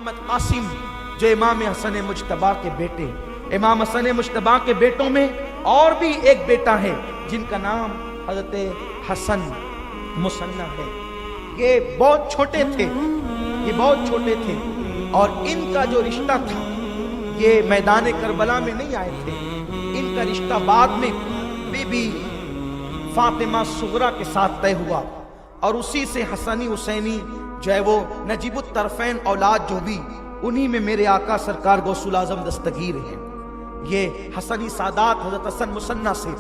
मोहम्मद कासिम जो इमाम हसन मुज्तबा के बेटे, इमाम हसन मुज्तबा के बेटों में और भी एक बेटा है जिनका नाम हजरत हसन मुसन्ना है। ये बहुत छोटे थे, ये बहुत छोटे थे और इनका जो रिश्ता था ये मैदान करबला में नहीं आए थे, इनका रिश्ता बाद में बीबी फातिमा सुगरा के साथ तय हुआ और उसी से हसनी हुसैनी जो है वो नजीबुत तरफैन औलाद जो भी उन्हीं में मेरे आका सरकार गौसुल आजम दस्तगीर हैं। ये हसनी सादात हजरत हसन मुसन्ना से,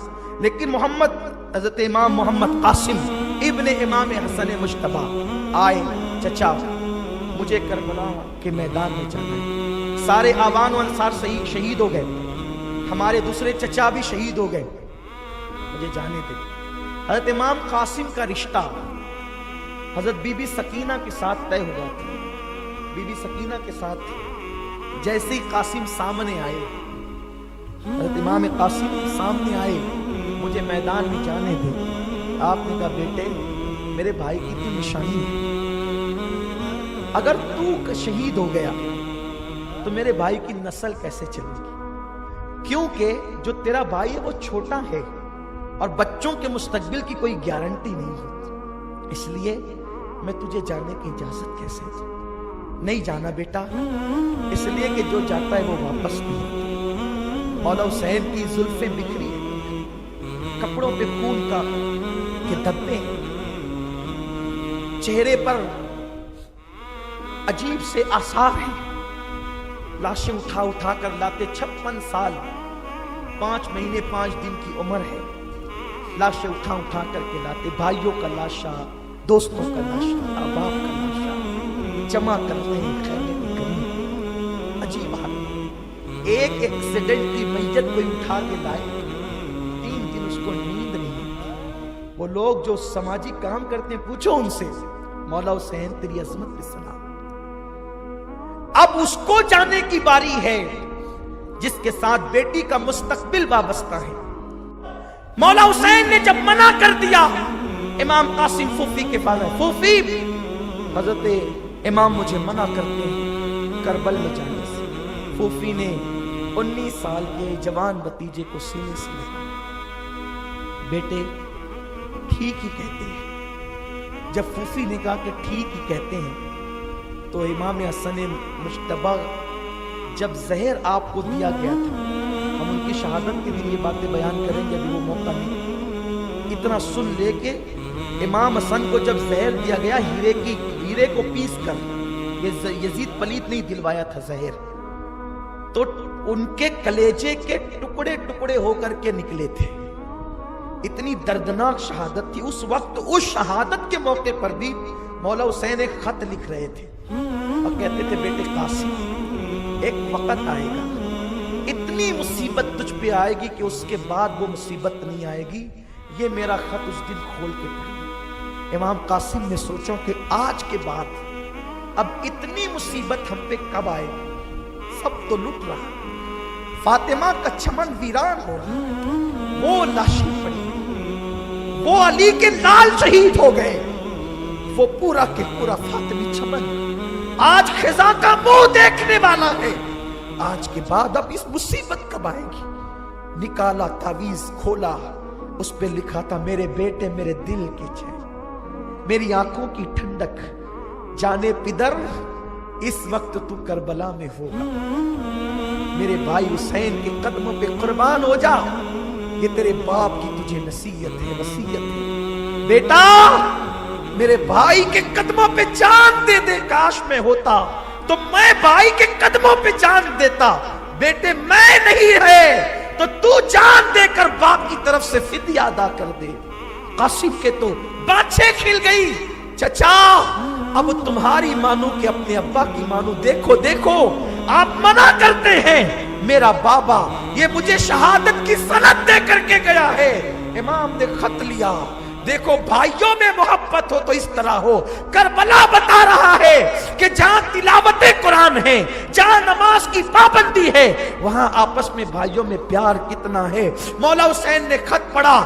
लेकिन मोहम्मद हजरत इमाम मोहम्मद कासिम इब्ने इमाम हसन मुज्तबा आए, चचा मुझे करबला के मैदान में जाना है। सारे आवान व अंसार शहीद हो गए, हमारे दूसरे चचा भी शहीद हो गए, मुझे जाने दे। हजरत इमाम कासिम का रिश्ता हजरत बीबी सकीना के साथ तय हुआ था। बीबी सकीना के साथ जैसे ही कासिम सामने आए, हजरत इमाम कासिम सामने आए, मुझे मैदान में जाने दे। आपने कहा बेटे मेरे भाई की तू निशानी है, अगर तू शहीद हो गया तो मेरे भाई की नस्ल कैसे चलेगी, क्योंकि जो तेरा भाई है वो छोटा है और बच्चों के मुस्तकबिल की कोई गारंटी नहीं है, इसलिए मैं तुझे जाने की इजाजत कैसे दूं? नहीं जाना बेटा, इसलिए कि जो जाता है वो वापस नहीं आता। मौला हुसैन की जुल्फें बिखरी हैं, कपड़ों पे खून का के धब्बे, चेहरे पर अजीब से आसार हैं। लाशें उठा उठा कर लाते, 56 साल 5 महीने 5 दिन की उम्र है, लाशें उठा उठा करके लाते। भाइयों का लाशा, दोस्तों का लाशा, अहबाब का लाशा जमा करते हैं खैमे में करीब। अजीब हाल। एक एक्सीडेंट की मैयत को उठा के लाए, 3 दिन उसको नींद नहीं। वो लोग जो सामाजिक काम करते हैं पूछो उनसे, मौला हुसैन तेरी अजमत पे सलाम। अब उसको जाने की बारी है जिसके साथ बेटी का मुस्तकबिल वाबस्ता है। मौला हुसैन ने जब मना कर दिया, इमाम कासिम फूफी के पास है, फूफी हजरत इमाम मुझे मना करते हैं करबल में जाने से। फूफी ने 19 साल के जवान भतीजे को सीने से लगा, बेटे ठीक ही कहते हैं। जब फूफी ने कहा कि ठीक ही कहते हैं तो इमाम हसन मुज्तबा जब जहर आपको दिया गया था, हम उनकी शहादत के दिन ये बातें बयान करेंगे, अभी वो मौका नहीं। इतना सुन लेके इमाम हसन को जब जहर दिया गया, हीरे को पीस कर, ये यजीद पलीत नहीं दिलवाया था जहर, तो उनके कलेजे के टुकड़े टुकड़े होकर के निकले थे। इतनी दर्दनाक शहादत थी उस वक्त। उस शहादत के मौके पर भी मौला हुसैन एक खत लिख रहे थे और कहते थे बेटे कासिम एक वक्त आएगा, इतनी मुसीबत तुझ पे आएगी कि उसके बाद वो मुसीबत नहीं आएगी। ये मेरा खत उस दिन खोल के पढ़ना। इमाम कासिम ने सोचा कि आज के बाद अब इतनी मुसीबत हम पे कब आएगी, सब तो लुट रहा, फातिमा का चमन वीरान हो रहा, वो लाशें पड़ी, वो अली के लाल शहीद हो गए, वो पूरा के पूरा फातिमी चमन आज खिजा का मुंह देखने वाला है। आज के बाद अब इस मुसीबत कब आएगी? निकाला तावीज, खोला, उस पे लिखा था मेरे बेटे मेरे दिल की चैन, मेरी आंखों की ठंडक, जाने पिदर इस वक्त तू करबला में होगा, मेरे भाई हुसैन के कदमों पे कुर्बान हो जा, ये तेरे बाप की तुझे नसीहत है, वसीयत है। बेटा मेरे भाई के कदमों पे जान दे दे, काश में होता तो मैं भाई के कदमों पे जान देता। बेटे मैं नहीं है तो तू जान देकर बाप की तरफ से फिदिया अदा कर दे। कासिम के तो बाछे खिल गई, चचा अब तुम्हारी मानो कि अपने अब्बा की मानो। देखो देखो आप मना करते हैं, मेरा बाबा ये मुझे शहादत की सनद दे करके गया है। इमाम ने खत लिया, देखो भाइयों में मोहब्बत मोहब्बत हो तो इस तरह हो। करबला बता रहा है कि जहां तिलावत कुरान है, जहां नमाज की पाबंदी है, वहां आपस में भाइयों में प्यार कितना है। मौला हुसैन ने खत पढ़ा,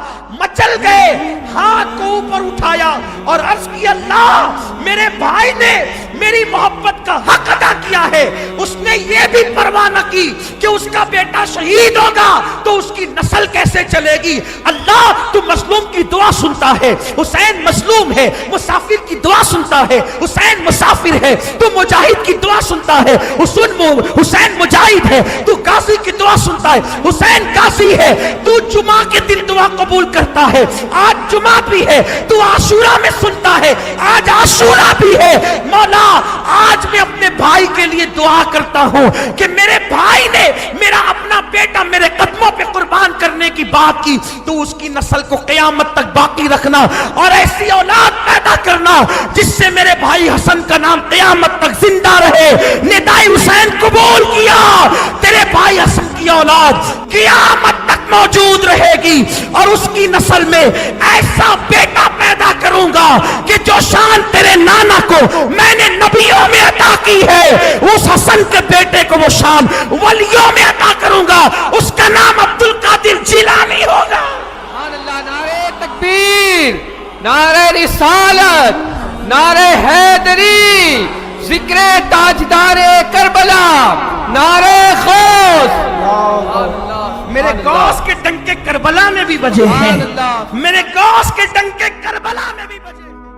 मचल गए, हाथ को ऊपर उठाया और अर्ज किया, अल्लाह मेरे भाई ने मेरी मोहब्बत का हक अदा किया है, उसने ये भी परवाह न की कि उसका बेटा शहीद होगा तो उसकी नस्ल कैसे चलेगी। अल्लाह तू मजलूम की दुआ सुनता है, हुसैन मजलूम है, मुसाफिर की दुआ सुनता है, हुसैन मुसाफिर है, तू मुजाहिद की दुआ सुनता है, हुसैन मुजाहिद है, तू गाजी की दुआ सुनता है, हुसैन गाजी है, तू जुमा के दिन दुआ कबूल करता है, आज जुमा भी है, तू आशूरा में सुनता है, आज आशूरा भी है। मौला आज मैं अपने भाई के लिए दुआ करता हूं कि मेरे भाई ने मेरा अपना बेटा मेरे कदमों पे कुर्बान करने की बात की, तो उसकी नस्ल को क़यामत तक बाकी रखना और ऐसी औलाद पैदा करना जिससे मेरे भाई हसन का नाम क़यामत तक जिंदा रहे। निदाई हुसैन कबूल किया, तेरे भाई हसन की औलाद क़यामत तक मौजूद रहेगी और उसकी नस्ल में ऐसा बेटा पैदा करूंगा कि जो शान तेरे नाना को मैंने नबियों में अता की है, उस हसन के बेटे को वो शान वलियों में अता करूंगा, उसका नाम अब्दुल कादिर जिलानी होगा। नारे तकबीर, नारे रिसालत, नारे हैदरी, जिक्रे ताजदारे करबला, नारे गौस। मेरे गौस के डंके करबला में भी बजे हैं, मेरे गौस के डंके करबला में भी बजे।